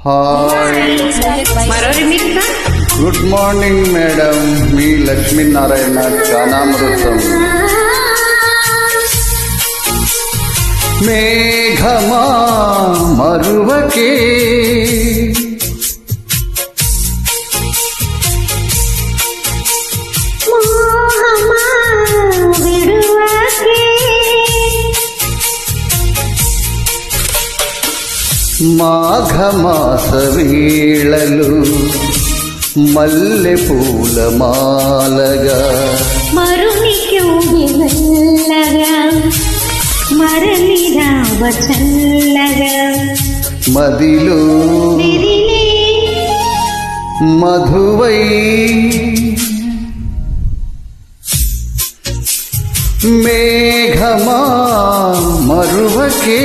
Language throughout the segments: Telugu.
Hi, good morning madam. మీ లక్ష్మీనారాయణ గానామృతం. మేఘమా మరువకే మాఘమాస వేళలు మల్లె పూల మాలగా మరునికి మెల్లగా మరలి రావ చల్లగా మదిలో మధువై మేఘమా మరువకే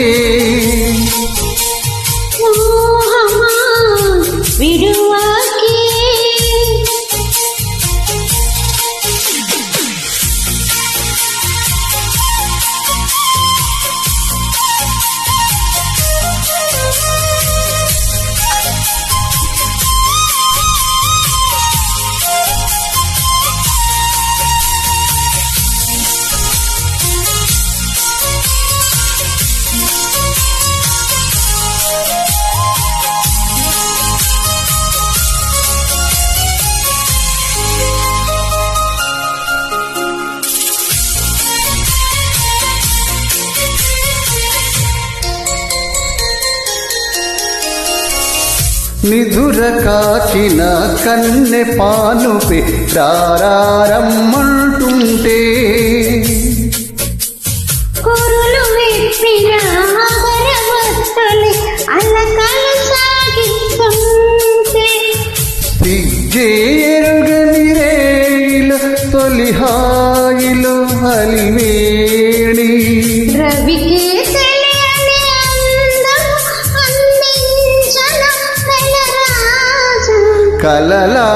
విడువాకి నిధుర కాచిన కన్నె పానుపే రారమ్మంటుంటే కురులు విప్పిన అమరవత్తులే అలకలు సాగిస్తుంటే సిగ్గేరుగని రేయిల తొలి హాయిలో హలివేణి రవికే కలలా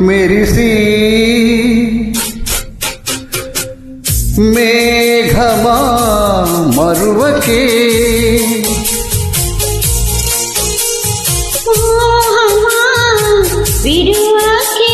మెరిసి మేఘమా మరువకే విడువాకి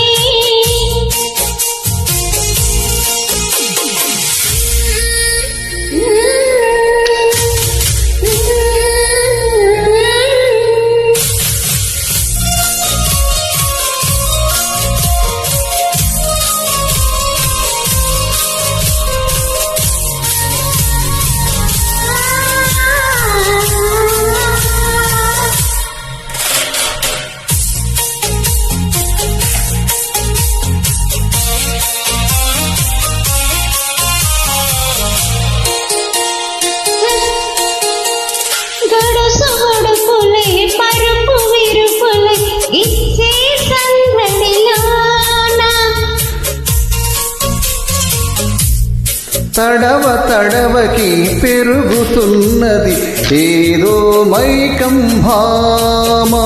తడవ తడవకి పెరుగుతున్నది ఏదో మైకం భామా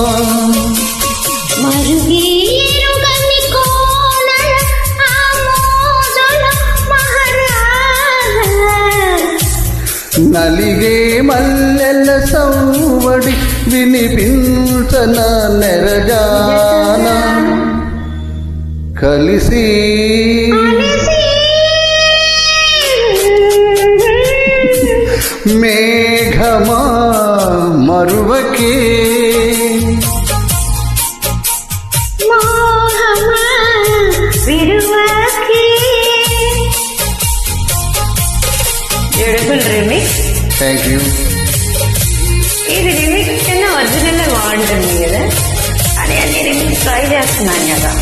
మరుగేరుగని కోనల ఆమోదల మహారాజ నలిగే మల్లెల సౌవడి వినిపించన నెరజాన కలిసి మేఘమా మరువకే విడువాకి. Beautiful remix. Thank you. ఇది రిమిక్స్ కన్నా ఒరిజినల్ బాగుంటుంది కదా, అదే అన్ని రిమిక్స్ ట్రై చేస్తున్నాను కదా.